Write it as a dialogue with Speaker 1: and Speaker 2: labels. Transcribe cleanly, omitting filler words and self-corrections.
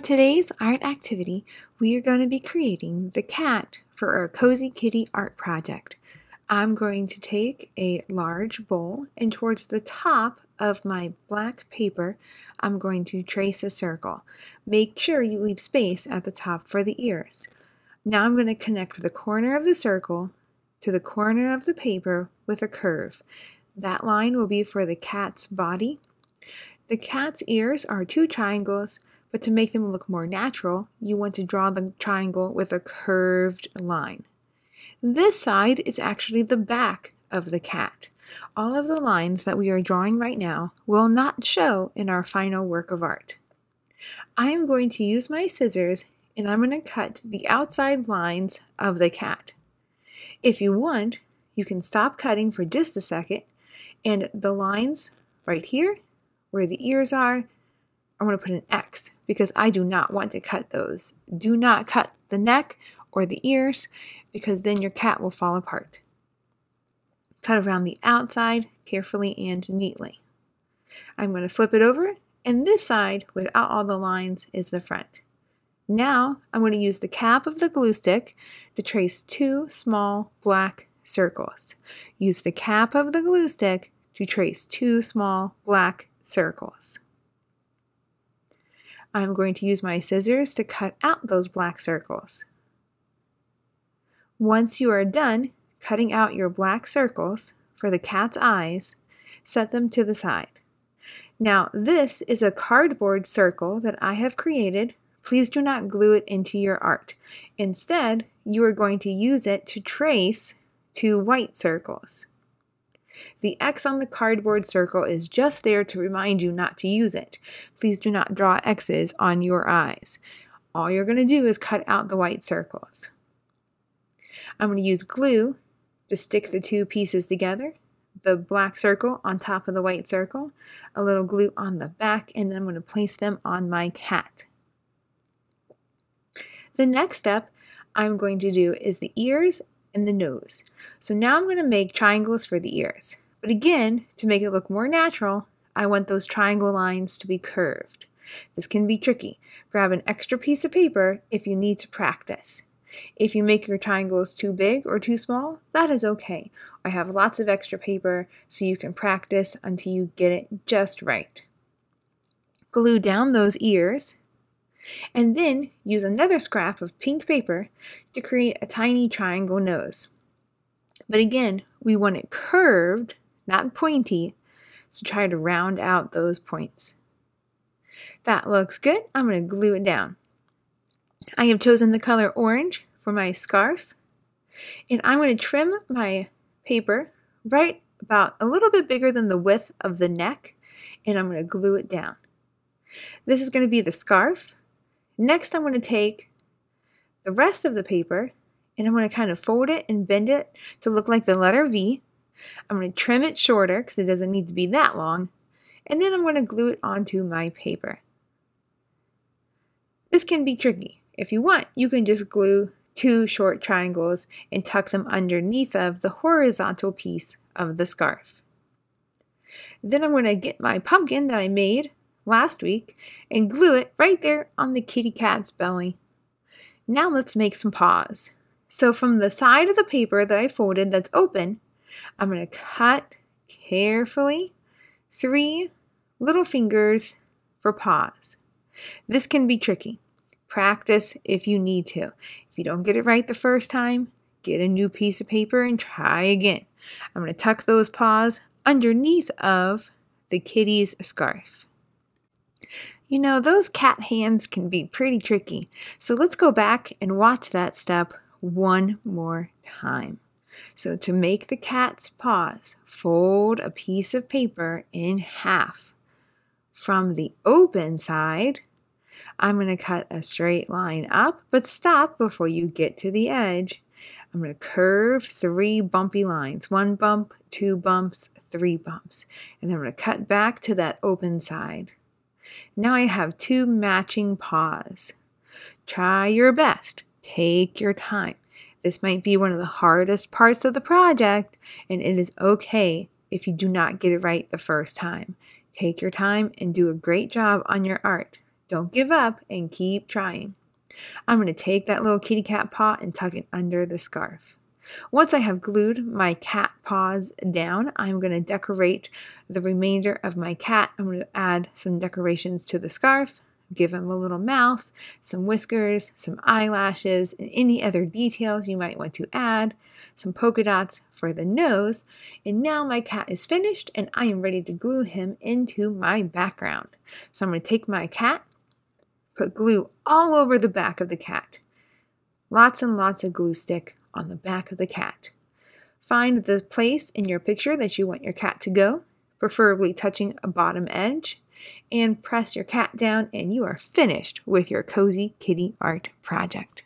Speaker 1: For today's art activity, we are going to be creating the cat for our Cozy Kitty art project. I'm going to take a large bowl, and towards the top of my black paper, I'm going to trace a circle. Make sure you leave space at the top for the ears. Now I'm going to connect the corner of the circle to the corner of the paper with a curve. That line will be for the cat's body. The cat's ears are 2 triangles, but to make them look more natural, you want to draw the triangle with a curved line. This side is actually the back of the cat. All of the lines that we are drawing right now will not show in our final work of art. I am going to use my scissors and I'm going to cut the outside lines of the cat. If you want, you can stop cutting for just a second, and the lines right here, where the ears are, I'm going to put an X because I do not want to cut those. Do not cut the neck or the ears because then your cat will fall apart. Cut around the outside carefully and neatly. I'm going to flip it over, and this side without all the lines is the front. Now I'm going to use the cap of the glue stick to trace 2 small black circles. Use the cap of the glue stick to trace 2 small black circles. I'm going to use my scissors to cut out those black circles. Once you are done cutting out your black circles for the cat's eyes, set them to the side. Now this is a cardboard circle that I have created. Please do not glue it into your art. Instead, you are going to use it to trace 2 white circles. The X on the cardboard circle is just there to remind you not to use it. Please do not draw X's on your eyes. All you're going to do is cut out the white circles. I'm going to use glue to stick the 2 pieces together. The black circle on top of the white circle, a little glue on the back, and then I'm going to place them on my cat. The next step I'm going to do is the ears and the nose. So now I'm going to make triangles for the ears. But again, to make it look more natural, I want those triangle lines to be curved. This can be tricky. Grab an extra piece of paper if you need to practice. If you make your triangles too big or too small, that is okay. I have lots of extra paper so you can practice until you get it just right. Glue down those ears, and then use another scrap of pink paper to create a tiny triangle nose. But again, we want it curved, not pointy, so try to round out those points. That looks good. I'm going to glue it down. I have chosen the color orange for my scarf, and I'm going to trim my paper right about a little bit bigger than the width of the neck, and I'm going to glue it down. This is going to be the scarf. Next, I'm going to take the rest of the paper and I'm going to kind of fold it and bend it to look like the letter V. I'm going to trim it shorter because it doesn't need to be that long. And then I'm going to glue it onto my paper. This can be tricky. If you want, you can just glue 2 short triangles and tuck them underneath of the horizontal piece of the scarf. Then I'm going to get my pumpkin that I made last week and glue it right there on the kitty cat's belly. Now let's make some paws. So from the side of the paper that I folded that's open, I'm going to cut carefully 3 little fingers for paws. This can be tricky. Practice if you need to. If you don't get it right the first time, get a new piece of paper and try again. I'm going to tuck those paws underneath of the kitty's scarf. You know, those cat hands can be pretty tricky, so let's go back and watch that step one more time. So to make the cat's paws, fold a piece of paper in half. From the open side, I'm going to cut a straight line up, but stop before you get to the edge. I'm going to curve 3 bumpy lines, 1 bump, 2 bumps, 3 bumps, and then I'm going to cut back to that open side. Now I have 2 matching paws. Try your best. Take your time. This might be one of the hardest parts of the project, and it is okay if you do not get it right the first time. Take your time and do a great job on your art. Don't give up and keep trying. I'm going to take that little kitty cat paw and tuck it under the scarf. Once I have glued my cat paws down, I'm going to decorate the remainder of my cat. I'm going to add some decorations to the scarf, give him a little mouth, some whiskers, some eyelashes, and any other details you might want to add, some polka dots for the nose, and now my cat is finished and I am ready to glue him into my background. So I'm going to take my cat, put glue all over the back of the cat. Lots and lots of glue stick on the back of the cat. Find the place in your picture that you want your cat to go, preferably touching a bottom edge, and press your cat down and you are finished with your cozy kitty art project.